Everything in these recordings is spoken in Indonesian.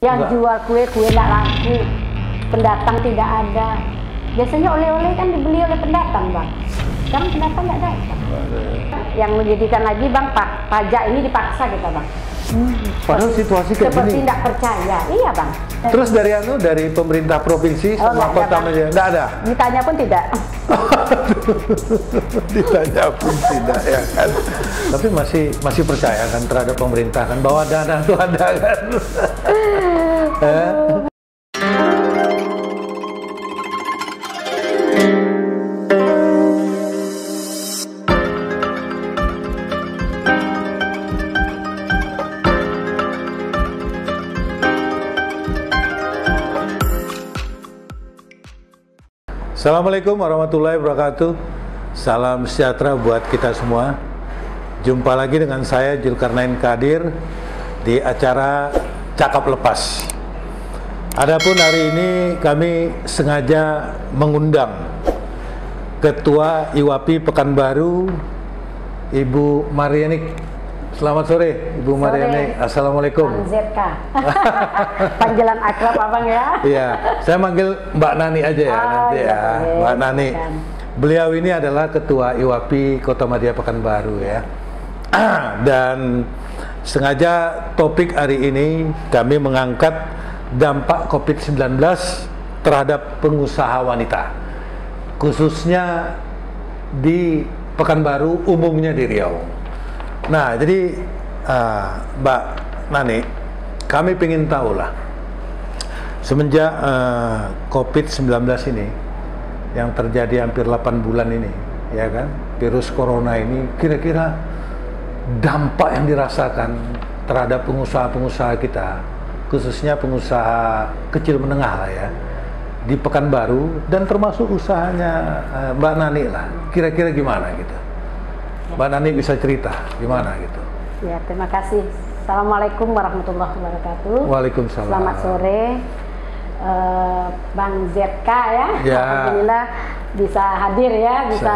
Yang jual kue tidak laku, pendatang tidak ada. Biasanya oleh-oleh kan dibeli oleh pendatang, Bang. Sekarang pendatang nggak datang. Yang menjadikan lagi, Bang, pajak ini dipaksa kita, Bang. Padahal situasi kayak seperti gini. tidak percaya, iya, Bang. Terus dari pemerintah provinsi sama kota nggak ada? Ditanya pun tidak. Ditanya pun tidak, ya kan? Tapi masih percaya kan terhadap pemerintah kan bahwa dana itu ada kan? Assalamualaikum warahmatullahi wabarakatuh. Salam sejahtera buat kita semua. Jumpa lagi dengan saya Zulkarnain Kadir di acara Cakap Lepas. Adapun hari ini kami sengaja mengundang Ketua IWAPI Pekanbaru, Ibu Marianik. Selamat sore, Ibu Marianik. Assalamualaikum. Bang ZK. Panggilan akrab Abang ya. Iya, saya manggil Mbak Nani aja ya nanti iya, ya, boleh. Mbak Nani. Kan. Beliau ini adalah Ketua IWAPI Kota Madya Pekanbaru ya. Dan sengaja topik hari ini kami mengangkat dampak COVID-19 terhadap pengusaha wanita, khususnya di Pekanbaru, umumnya di Riau. Nah, jadi Mbak Nani, kami ingin tahu lah, semenjak COVID-19 ini yang terjadi hampir 8 bulan ini, ya kan, virus corona ini, kira-kira dampak yang dirasakan terhadap pengusaha-pengusaha kita, khususnya pengusaha kecil menengah lah ya, di Pekanbaru dan termasuk usahanya Mbak Nani lah, kira-kira gimana gitu? Mbak Nani bisa cerita gimana gitu? Ya, terima kasih. Assalamualaikum warahmatullahi wabarakatuh. Waalaikumsalam. Selamat sore, Bang ZK ya. Ya. Alhamdulillah bisa hadir ya, bisa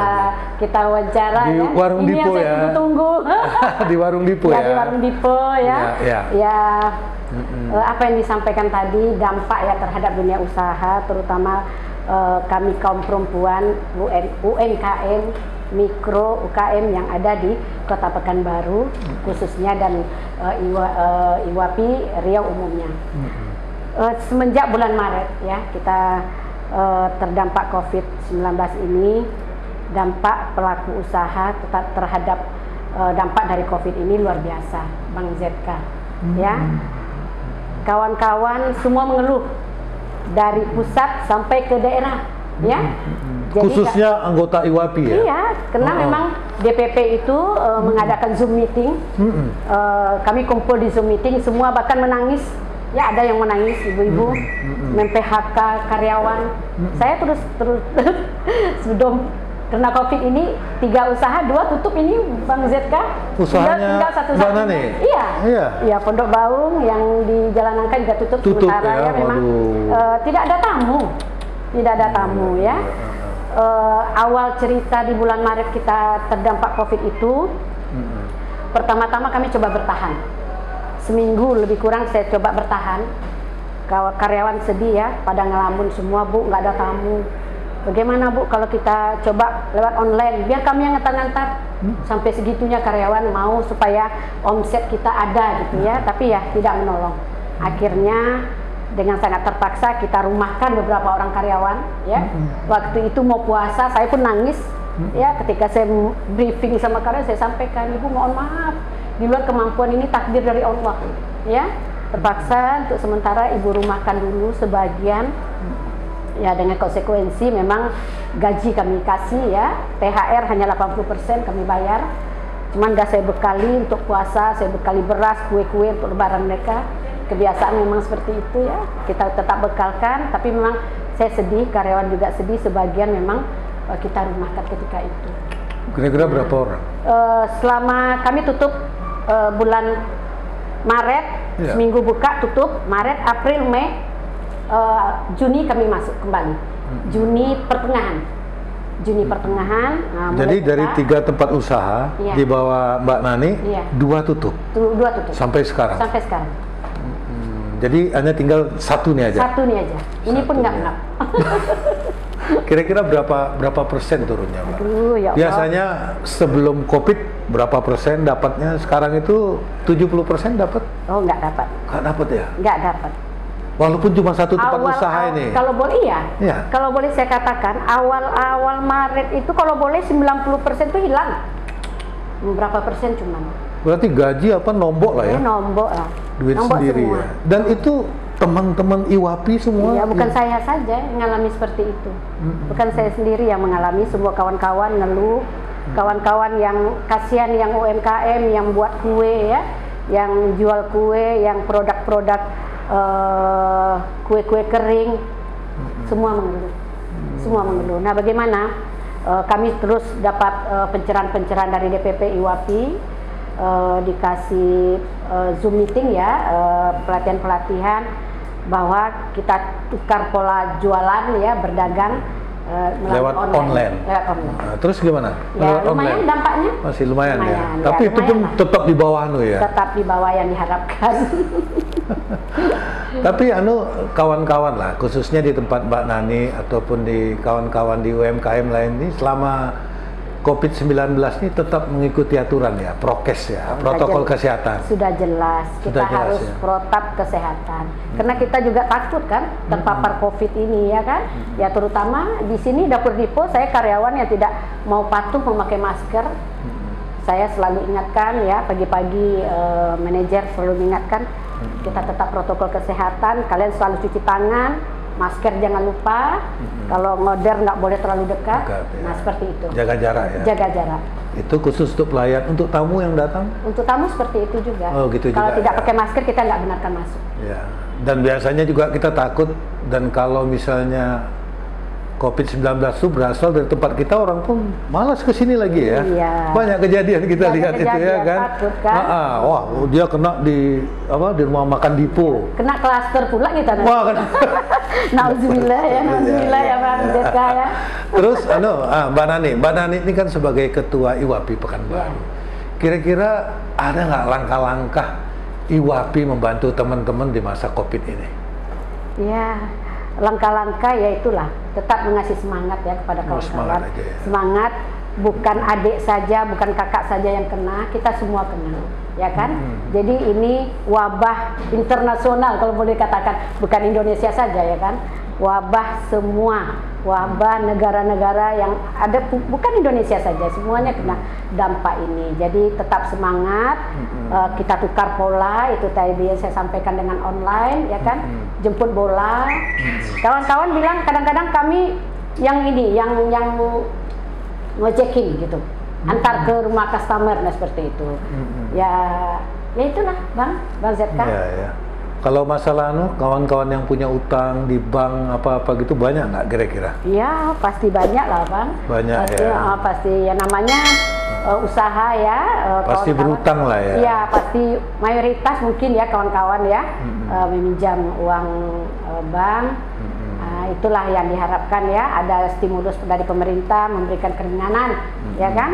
kita wawancara di ya. warung Ini Dipo yang ya. saya tunggu. Di warung Dipo ya. ya. Di warung Dipo ya. Ya. Apa yang disampaikan tadi, dampak ya terhadap dunia usaha, terutama kami kaum perempuan, UMKM, mikro UKM yang ada di Kota Pekanbaru khususnya dan IWAPI Riau umumnya. Semenjak bulan Maret ya kita terdampak COVID-19 ini, dampak pelaku usaha terhadap dampak dari COVID ini luar biasa, Bang ZK. Ya, kawan-kawan semua mengeluh dari pusat sampai ke daerah, ya. Jadi, khususnya anggota IWAPI ya? Iya, karena memang DPP itu mengadakan Zoom meeting. Kami kumpul di Zoom meeting, semua bahkan menangis. Ya, ada yang menangis, ibu-ibu, mem-PHK karyawan. Saya terus sebelum karena COVID ini 3 usaha, 2 tutup ini, Bang ZK. Usahanya tinggal satu-satu. Iya, Pondok Baung yang di Jalan Nangka juga tutup sementara ya, memang tidak ada tamu ya. Awal cerita di bulan Maret kita terdampak COVID itu, pertama-tama kami coba bertahan. Seminggu lebih kurang saya coba bertahan. Karyawan sedih ya, pada ngelamun semua, Bu, nggak ada tamu. Bagaimana Bu kalau kita coba lewat online, biar kami yang ngantar-ngantar. Sampai segitunya karyawan mau supaya omset kita ada gitu ya, tapi ya tidak menolong. Akhirnya dengan sangat terpaksa kita rumahkan beberapa orang karyawan ya. Waktu itu mau puasa, saya pun nangis ya ketika saya briefing sama karyawan, saya sampaikan, Ibu mohon maaf, di luar kemampuan ini takdir dari Allah ya. Terpaksa untuk sementara Ibu rumahkan dulu sebagian ya, dengan konsekuensi memang gaji kami kasih ya, THR hanya 80% kami bayar. Cuman gak saya bekali untuk puasa, saya bekali beras, kue-kue untuk lebaran mereka. Kebiasaan memang seperti itu ya, kita tetap bekalkan, tapi memang saya sedih, karyawan juga sedih, sebagian memang kita rumahkan ketika itu. Kira-kira berapa orang? Selama kami tutup bulan Maret, seminggu buka tutup, Maret, April, Mei, Juni kami masuk kembali. Juni pertengahan. Nah, jadi dari 3 tempat usaha di bawah Mbak Nani, 2 tutup. 2 tutup. Sampai sekarang. Sampai sekarang. Jadi hanya tinggal satu nih aja. Satu nih aja. Ini satu pun nggak genap. Kira-kira berapa persen turunnya, Mbak? Aduh, ya Allah. Biasanya sebelum COVID berapa persen dapatnya? Sekarang itu 70% dapat? Oh, nggak dapat. Nggak dapat ya? Nggak dapat. Walaupun cuma satu tempat usaha ini. Kalau boleh ya. Kalau boleh saya katakan, awal Maret itu kalau boleh 90% itu hilang. Berapa persen cuman? Berarti gaji apa nombok lah ya? Nombok lah. Duit nombok sendiri semua. Ya. Dan itu teman-teman IWAPI semua? Ya, bukan saya saja yang mengalami seperti itu. Bukan saya sendiri yang mengalami, semua kawan-kawan ngeluh. Kawan-kawan yang kasihan, yang UMKM, yang buat kue ya, yang jual kue, yang produk-produk kue-kue kering, semua mengeluh. Semua mengeluh. Nah, bagaimana? Kami terus dapat pencerahan-pencerahan dari DPP IWAPI, dikasih Zoom meeting ya, pelatihan-pelatihan bahwa kita tukar pola jualan ya, berdagang lewat online. Nah, terus gimana? Ya, lewat lumayan online. Dampaknya. Masih lumayan ya. Tapi itu pun tetap di bawah ya. Tetap di bawah yang diharapkan. Tapi kawan-kawan lah, khususnya di tempat Mbak Nani ataupun di kawan-kawan di UMKM lain ini selama COVID-19 ini tetap mengikuti aturan ya, prokes ya, protokol kesehatan. Sudah jelas, kita harus protap kesehatan. Karena kita juga takut kan terpapar COVID ini ya kan. Ya terutama di sini dapur Dipo, saya karyawan yang tidak mau patuh memakai masker. Saya selalu ingatkan ya, pagi-pagi manajer selalu mengingatkan kita tetap protokol kesehatan, kalian selalu cuci tangan, masker jangan lupa, kalau ngoder nggak boleh terlalu dekat. Ya. Nah seperti itu. Jaga jarak ya. Jaga jarak. Itu khusus untuk pelayan, untuk tamu yang datang? Untuk tamu seperti itu juga. Oh gitu kalau juga. Kalau tidak pakai masker kita nggak benarkan masuk. Ya. Dan biasanya juga kita takut, dan kalau misalnya COVID-19 itu berasal dari tempat kita, orang pun malas ke sini lagi ya. Iya. Banyak kejadian kita lihat itu ya kan. Takut, kan? Wah, dia kena di rumah makan Dipo. Kena klaster pula kita. Wah, kan. Nauzubillah ya, nauzubillah ya Bang Deska ya. Terus Mbak Nani ini kan sebagai ketua IWAPI Pekanbaru. Kira-kira ada nggak langkah-langkah IWAPI membantu teman-teman di masa COVID ini? Ya, langkah-langkah ya itulah, tetap mengasih semangat ya kepada kawan-kawan. Semangat, bukan adik saja, bukan kakak saja yang kena, kita semua kena, ya kan? Jadi ini wabah internasional kalau boleh katakan, bukan Indonesia saja ya kan? Wabah semua, wabah negara-negara yang ada, bukan Indonesia saja, semuanya kena dampak ini. Jadi tetap semangat, kita tukar pola, itu tadi yang saya sampaikan dengan online, ya kan? Jemput bola. Kawan-kawan bilang kadang-kadang kami yang ngecekin gitu, antar ke rumah customer, nah seperti itu. Ya itulah Bang ZK. Ya. Kalau masalah kawan-kawan yang punya utang di bank apa-apa gitu banyak nggak kira-kira? Ya pasti banyak lah Bang. Banyak pasti, ya. Pasti ya namanya usaha ya. Pasti berutang lah ya. Ya pasti mayoritas mungkin ya kawan-kawan ya meminjam uang bank. Itulah yang diharapkan ya, ada stimulus dari pemerintah memberikan keringanan, ya kan?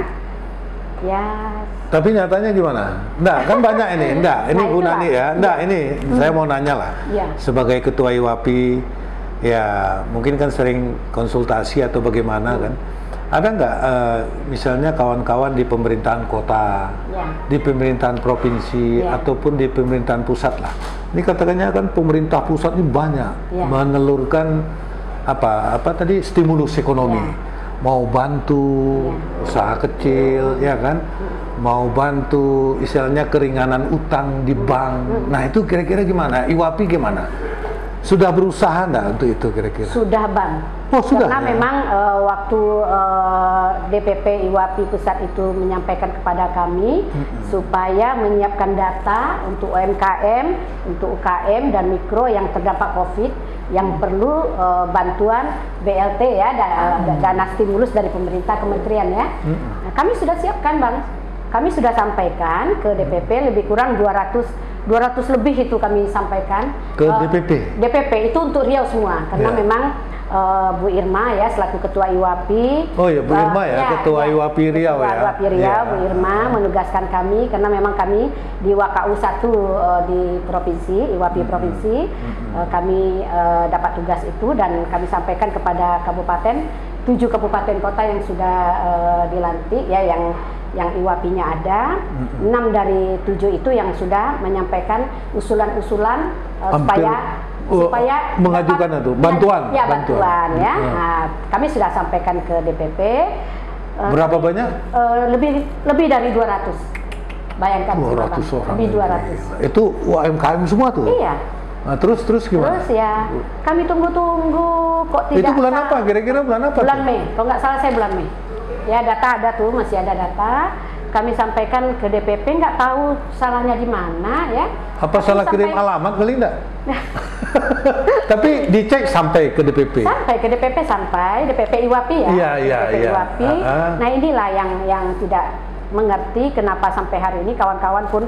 Ya. Tapi nyatanya gimana? Enggak, kan banyak ini. Enggak, ini Bu Nani ya. Enggak, ini saya mau nanya lah. Ya. Sebagai ketua IWAPI, ya mungkin kan sering konsultasi atau bagaimana kan? Ada nggak misalnya kawan-kawan di pemerintahan kota, di pemerintahan provinsi, ataupun di pemerintahan pusat lah? Ini katakannya kan pemerintah pusat ini banyak menelurkan apa tadi stimulus ekonomi. Mau bantu usaha kecil, ya kan? Mau bantu istilahnya keringanan utang di bank. Nah itu kira-kira gimana? IWAPI gimana? Sudah berusaha nggak untuk itu kira-kira? Sudah Bang. Oh, sudah, karena memang waktu DPP IWAPI pusat itu menyampaikan kepada kami supaya menyiapkan data untuk UMKM, untuk UKM dan mikro yang terdampak COVID yang perlu bantuan BLT ya, dana stimulus dari pemerintah kementerian ya. Nah, kami sudah siapkan Bang. Kami sudah sampaikan ke DPP lebih kurang 200 lebih itu kami sampaikan ke DPP. DPP itu untuk Riau semua karena memang Bu Irma ya selaku Ketua IWAPI. Oh ya, Bu Irma Ketua IWAPI Riau ya. IWAPI Riau, Bu Irma menugaskan kami karena memang kami di WKU 1 di provinsi, IWAPI provinsi, kami dapat tugas itu dan kami sampaikan kepada kabupaten, 7 kabupaten kota yang sudah dilantik ya, yang IWAPI-nya ada, 6 dari 7 itu yang sudah menyampaikan usulan-usulan supaya mengajukan itu bantuan. Ya, bantuan ya. Nah, kami sudah sampaikan ke DPP. Berapa banyak? Lebih dari 200. Bayangkan 200 orang. Lebih 200. Itu UMKM semua tuh. Iya. Nah, terus gimana? Terus ya, kami tunggu-tunggu kok tidak. Itu bulan apa? Kira-kira bulan apa? Bulan Mei. Kalau nggak salah saya bulan Mei. Ya, data ada tuh, masih ada data. Kami sampaikan ke DPP, nggak tahu salahnya di mana ya. Apa salah kirim alamat kali enggak? Tapi dicek sampai ke DPP. Sampai ke DPP, DPP IWAPI ya. Iya. IWAPI. Nah, inilah yang tidak mengerti kenapa sampai hari ini kawan-kawan pun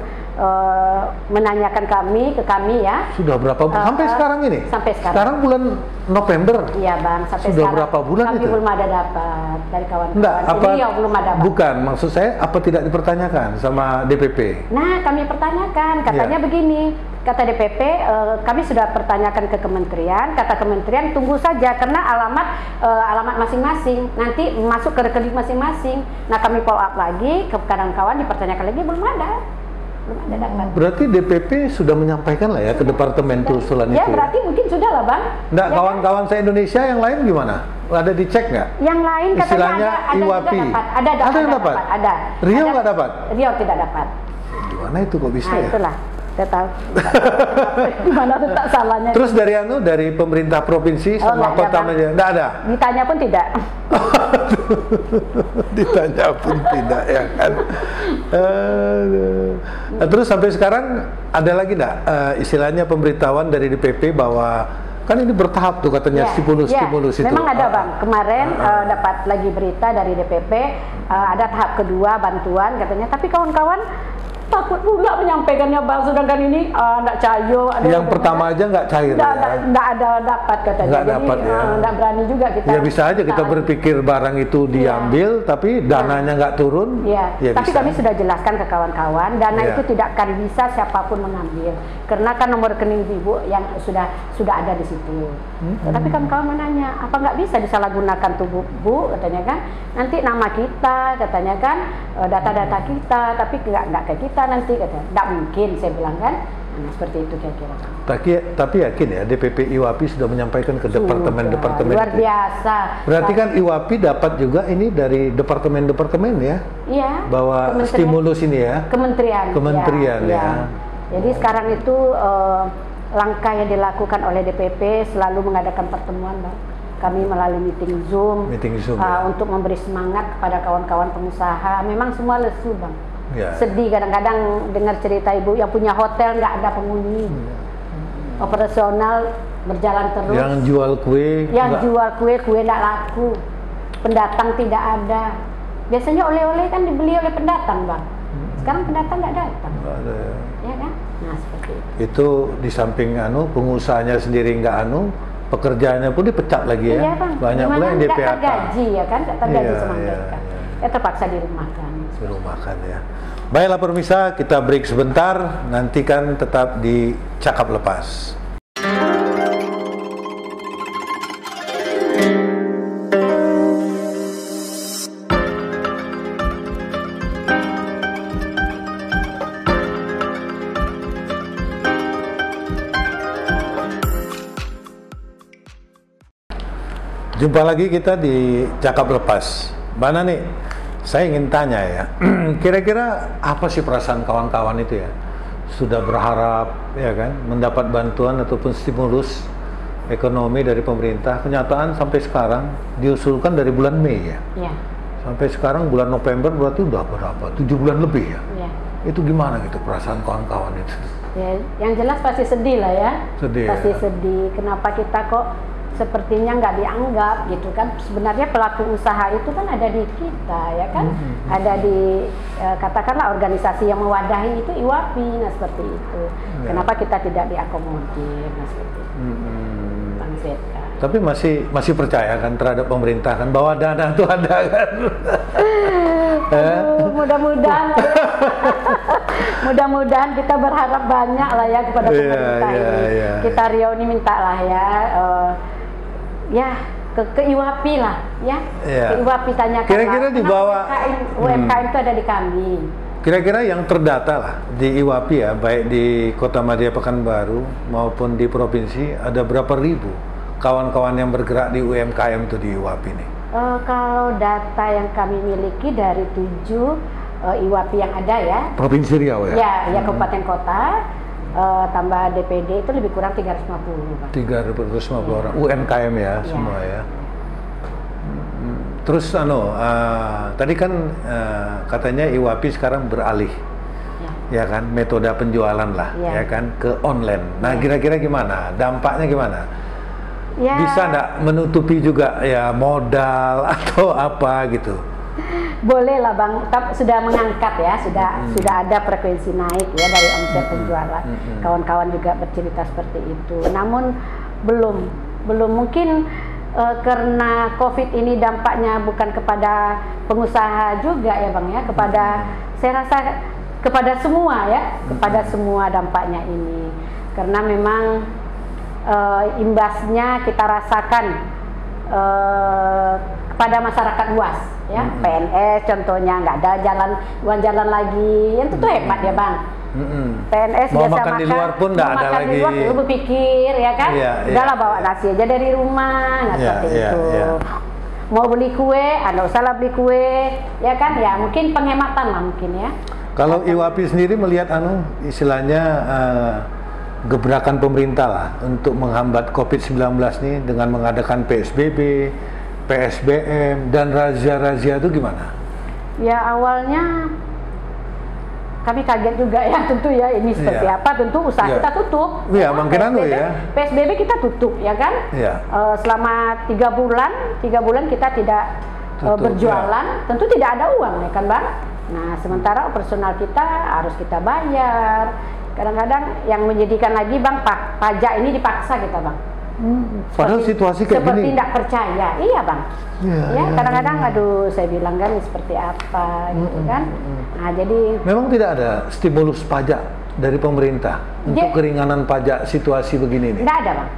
menanyakan ke kami ya. Sudah berapa sampai sekarang ini? Sampai sekarang. Sekarang bulan November. Iya Bang, sampai sudah sekarang. Berapa bulan kami itu? Belum ada dapat dari kawan-kawan. Enggak, belum ada. Bukan, maksud saya apa tidak dipertanyakan sama DPP? Nah, kami pertanyakan, katanya begini. Kata DPP, kami sudah pertanyakan ke kementerian. Kata kementerian tunggu saja karena alamat masing-masing nanti masuk ke rekening masing-masing. Nah, kami follow up lagi ke kawan-kawan, dipertanyakan lagi belum ada dapat. Berarti DPP sudah menyampaikan lah ya ke departemen usulan ya, itu. Ya berarti mungkin sudah lah Bang. Enggak, ya, kawan-kawan saya Indonesia yang lain gimana? Ada dicek nggak? Yang lain katanya ada IWAPI. ada yang dapat. Ada. Riau nggak dapat? Riau tidak dapat. Gimana itu kok bisa ya? Itulah. Tahu gimana letak salahnya. Terus dari pemerintah provinsi sama kota aja enggak ada. Ditanya pun tidak. Ditanya pun tidak ya kan. Terus sampai sekarang ada lagi enggak istilahnya pemberitahuan dari DPP bahwa kan ini bertahap tuh katanya stimulus itu. Memang ada Bang. Kemarin dapat lagi berita dari DPP ada tahap kedua bantuan katanya. Tapi kawan-kawan takut pula menyampaikannya Bang, sedangkan ini enggak cayo. Yang pertama aja nggak cair. Enggak ada dapat katanya. Nggak dapat ya. Enggak berani juga kita. Ya bisa aja kita berpikir barang itu diambil tapi dananya nggak turun. Ya tapi bisa. Kami sudah jelaskan ke kawan-kawan, dana itu tidak akan bisa siapapun mengambil. Karena kan nomor rekening ibu yang sudah ada di situ. Tapi kawan-kawan menanya, apa nggak bisa disalahgunakan tuh Bu katanya kan? Nanti nama kita katanya kan, data-data kita, tapi nggak kayak kita nanti katanya. Nggak mungkin saya bilang kan. Nah, seperti itu kira-kira. Tapi yakin ya DPP IWAPI sudah menyampaikan ke departemen-departemen. Luar biasa. Berarti kan IWAPI dapat juga ini dari departemen-departemen ya? Iya. Bahwa stimulus ini ya? Kementerian ya. Jadi sekarang itu langkah yang dilakukan oleh DPP selalu mengadakan pertemuan, Bang. Kami melalui meeting Zoom untuk memberi semangat kepada kawan-kawan pengusaha. Memang semua lesu, Bang. Ya. Sedih kadang-kadang dengar cerita ibu yang punya hotel nggak ada penghuni, operasional berjalan terus. Yang jual kue nggak laku, pendatang tidak ada. Biasanya oleh-oleh kan dibeli oleh pendatang Bang. Sekarang pendatang nggak datang. Nggak ada. Ya kan? Nah seperti itu. Itu di samping pengusahanya sendiri nggak pekerjaannya pun dipecat lagi ya. Iya, Bang. Banyak pula yang di PHK. Nggak tergaji ya kan, nggak tergaji sama mereka. Ya terpaksa dirumahkan. Dirumahkan ya. Baiklah pemirsa, kita break sebentar. Nantikan tetap di Cakap Lepas. Jumpa lagi kita di Cakap Lepas. Mbak Nani, saya ingin tanya ya, kira-kira apa sih perasaan kawan-kawan itu ya? Sudah berharap ya kan mendapat bantuan ataupun stimulus ekonomi dari pemerintah. Kenyataan sampai sekarang diusulkan dari bulan Mei ya. Ya. Sampai sekarang bulan November berarti udah berapa? 7 bulan lebih ya. Ya. Itu gimana gitu perasaan kawan-kawan itu? Ya, yang jelas pasti sedih lah ya. Sedih. Pasti sedih. Kenapa kita kok sepertinya nggak dianggap gitu kan? Sebenarnya pelaku usaha itu kan ada di kita ya kan, ada di katakanlah organisasi yang mewadahi itu IWAPI, nah seperti itu. Kenapa kita tidak diakomodir, nah seperti itu. Bang Zeta. Tapi masih percaya kan terhadap pemerintah kan bahwa dana itu ada kan? Mudah-mudahan, mudah-mudahan kita berharap banyak lah ya kepada pemerintah ini. Kita Riau ini minta lah ya, ya ke IWAPI lah ya, ke IWAPI tanyakan. Kira-kira di bawah UMKM itu ada di kami. Kira-kira yang terdata lah di IWAPI ya, baik di Kota Madya Pekanbaru maupun di provinsi, ada berapa ribu kawan-kawan yang bergerak di UMKM itu di IWAPI nih? Kalau data yang kami miliki dari 7 IWAPI yang ada ya. Provinsi Riau ya? Ya kabupaten kota, tambah DPD itu lebih kurang 350. 350 orang, UMKM ya semua ya. Terus tadi kan katanya IWAPI sekarang beralih. Ya kan, metode penjualan lah, ya kan, ke online. Nah, kira-kira gimana? Dampaknya gimana? Bisa nggak menutupi juga ya modal atau apa gitu? Boleh lah Bang, sudah mengangkat ya, sudah ada frekuensi naik ya dari omset penjualan. Kawan-kawan juga bercerita seperti itu. Namun belum mungkin karena COVID ini dampaknya bukan kepada pengusaha juga ya Bang ya, saya rasa kepada semua ya, kepada semua dampaknya ini. Karena memang imbasnya kita rasakan kepada masyarakat luas ya. PNS contohnya nggak ada jalan lagi, yang itu hebat ya Bang. PNS mau biasa makan di luar pun nggak ada lagi. Di luar, lu berpikir ya kan, udahlah bawa nasi aja dari rumah, seperti itu. Mau beli kue, nggak usah beli kue, ya kan? Ya mungkin penghematan lah mungkin ya. Kalau IWAPI sendiri melihat istilahnya gebrakan pemerintah lah untuk menghambat COVID-19 nih dengan mengadakan PSBB, PSBM, dan razia-razia itu gimana? Ya awalnya kami kaget juga ya, tentu ya ini seperti apa, tentu usaha kita tutup. Iya, makin PSBB kita tutup ya kan. Selama 3 bulan kita tidak berjualan, tentu tidak ada uang ya kan Bang. Nah sementara operasional kita harus kita bayar. Kadang-kadang yang menjadikan lagi Bang, pajak ini dipaksa kita Bang. Padahal situasi kayak seperti gini. tidak percaya, iya Bang. Kadang-kadang aduh saya bilang kan seperti apa gitu kan. Nah jadi memang tidak ada stimulus pajak dari pemerintah untuk keringanan pajak situasi begini nih. Tidak ada Bang.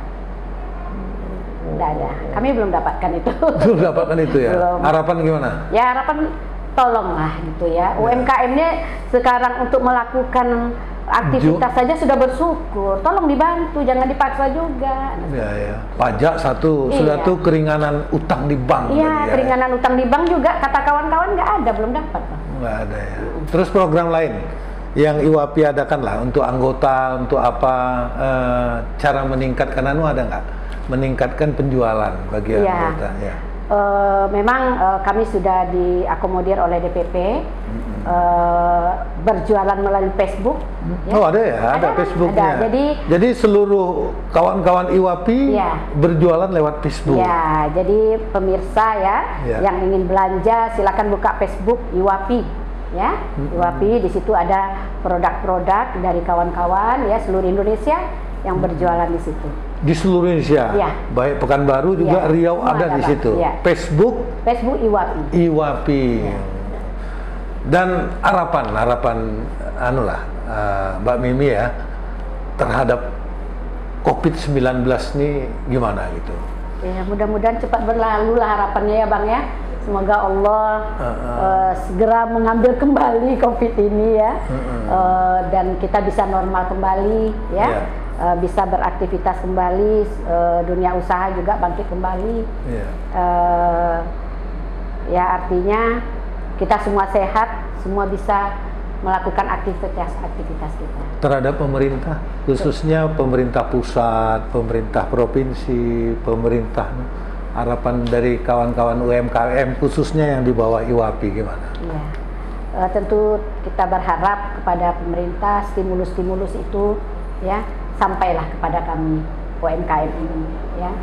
Tidak ada. Kami belum dapatkan itu. Belum dapatkan itu ya. Belum. Harapan gimana? Ya harapan tolonglah gitu ya. UMKM-nya sekarang untuk melakukan aktivitas saja sudah bersyukur, tolong dibantu, jangan dipaksa juga. Pajak satu, sudah tuh keringanan utang di bank. Keringanan utang di bank juga kata kawan-kawan nggak ada, belum dapat. Nggak ada ya. Terus program lain yang IWAPI adakan lah untuk anggota, untuk apa, cara meningkatkan ada nggak? Meningkatkan penjualan bagi anggota. Memang kami sudah diakomodir oleh DPP. Berjualan melalui Facebook. Oh ada ya, ada Facebooknya. Ada. Jadi seluruh kawan-kawan IWAPI berjualan lewat Facebook. Ya, jadi pemirsa yang ingin belanja silakan buka Facebook IWAPI. Ya, IWAPI di situ ada produk-produk dari kawan-kawan ya seluruh Indonesia yang berjualan di situ. Di seluruh Indonesia, baik Pekanbaru juga Riau ada di situ. Facebook IWAPI. IWAPI. Dan harapan Mbak Mimi ya terhadap COVID-19 ini gimana gitu? Ya mudah-mudahan cepat berlalu lah harapannya ya Bang ya. Semoga Allah segera mengambil kembali COVID ini ya, dan kita bisa normal kembali ya, bisa beraktivitas kembali, dunia usaha juga bangkit kembali. Ya artinya kita semua sehat, semua bisa melakukan aktivitas kita. Terhadap pemerintah, khususnya pemerintah pusat, pemerintah provinsi, pemerintah, harapan dari kawan-kawan UMKM khususnya yang di bawah IWAPI gimana? Tentu kita berharap kepada pemerintah stimulus-stimulus itu ya sampailah kepada kami UMKM ini ya.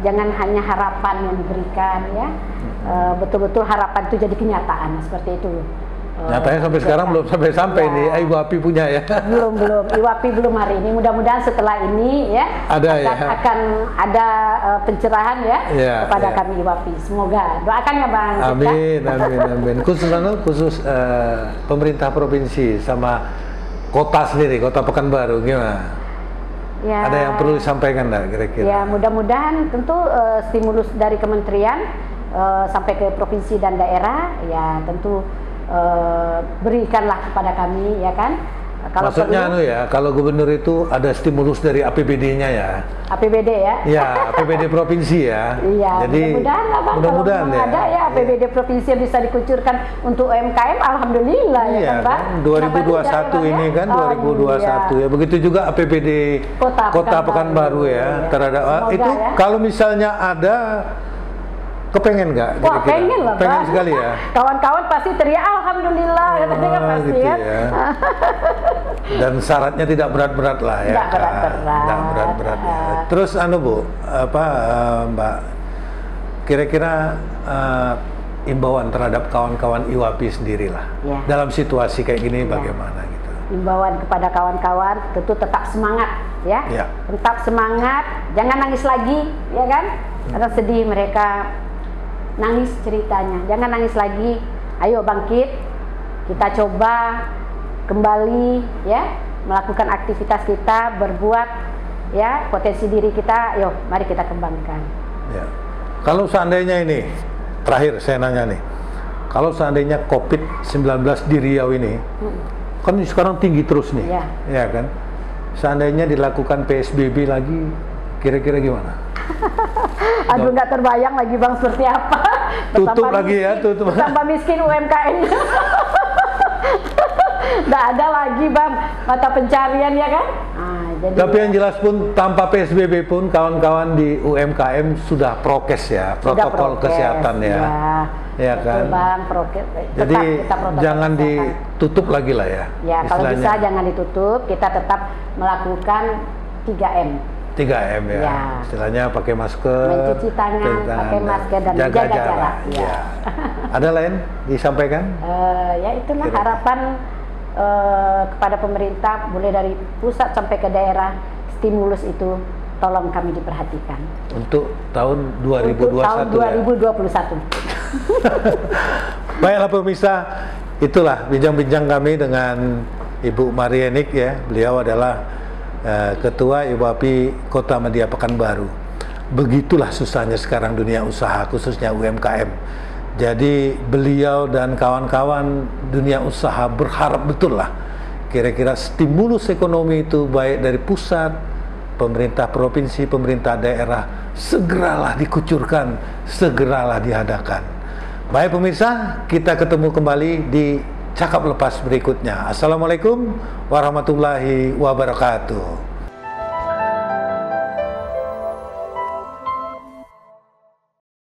Jangan hanya harapan yang diberikan ya, betul-betul harapan itu jadi kenyataan seperti itu Nyatanya sampai sekarang belum sampai nih Ibu Api punya ya. Belum Ibu Api belum hari ini. Mudah-mudahan setelah ini ya akan ada pencerahan ya kepada kami Ibu Api. Semoga doakan ya Bang. Amin. Khusus pemerintah provinsi sama kota sendiri, Kota Pekanbaru gimana? Ya, ada yang perlu disampaikan nggak kira-kira? Ya mudah-mudahan tentu stimulus dari kementerian sampai ke provinsi dan daerah ya tentu berikanlah kepada kami ya kan. Kalau maksudnya kalau gubernur itu ada stimulus dari APBD-nya ya. APBD ya? Ya, APBD provinsi ya. Iya. Jadi mudah-mudahan ya. Ada ya APBD provinsi yang bisa dikucurkan untuk UMKM, alhamdulillah ya kan Pak. 2021 ini kan 2021 ya. Begitu juga APBD Kota Pekanbaru ya. Terhadap itu kalau misalnya ada. Kepengen nggak? Wah, pengen lah, pengen sekali ya. Kawan-kawan pasti teriak alhamdulillah, katanya pasti gitu ya. Dan syaratnya tidak berat-berat lah ya. Tidak berat-berat. Ya. Terus Bu, Mbak, kira-kira imbauan terhadap kawan-kawan IWAPI sendiri lah. Ya. Dalam situasi kayak gini bagaimana gitu? Imbauan kepada kawan-kawan tentu tetap semangat ya. Tetap semangat, jangan nangis lagi ya kan? Karena sedih mereka. Nangis ceritanya, jangan nangis lagi, ayo bangkit, kita coba kembali ya, melakukan aktivitas kita, berbuat ya, potensi diri kita, yuk mari kita kembangkan. Ya. Kalau seandainya ini, terakhir saya nanya nih, kalau seandainya COVID-19 di Riau ini, kan sekarang tinggi terus nih, ya kan, seandainya dilakukan PSBB lagi, kira-kira gimana? Aduh nggak terbayang lagi Bang seperti apa. Tutup lagi miskin, ya, tutup. Tambah miskin UMKM-nya. Nggak ada lagi Bang mata pencarian ya kan. Jadi tapi yang jelas pun tanpa PSBB pun kawan-kawan di UMKM sudah prokes ya, protokol kesehatan ya. Ya kan. Bang, prokes. Jadi jangan ditutup lagi lah ya. Ya kalau bisa jangan ditutup, kita tetap melakukan 3M. 3M ya. Istilahnya pakai masker, mencuci tangan, pakai masker dan jaga jarak. Ya. Ada lain disampaikan? Ya itulah harapan kepada pemerintah, mulai dari pusat sampai ke daerah, stimulus itu tolong kami diperhatikan. Untuk tahun 2021. Untuk tahun 2021. Baiklah pemirsa, itulah bincang-bincang kami dengan Ibu Marienik ya. Beliau adalah Ketua IWAPI Kota Madya Pekanbaru. Begitulah susahnya sekarang dunia usaha, khususnya UMKM. Jadi beliau dan kawan-kawan dunia usaha berharap betul lah kira-kira stimulus ekonomi itu baik dari pusat, pemerintah provinsi, pemerintah daerah segeralah dikucurkan, segeralah diadakan. Baik pemirsa, kita ketemu kembali di Cakap Lepas berikutnya. Assalamualaikum warahmatullahi wabarakatuh.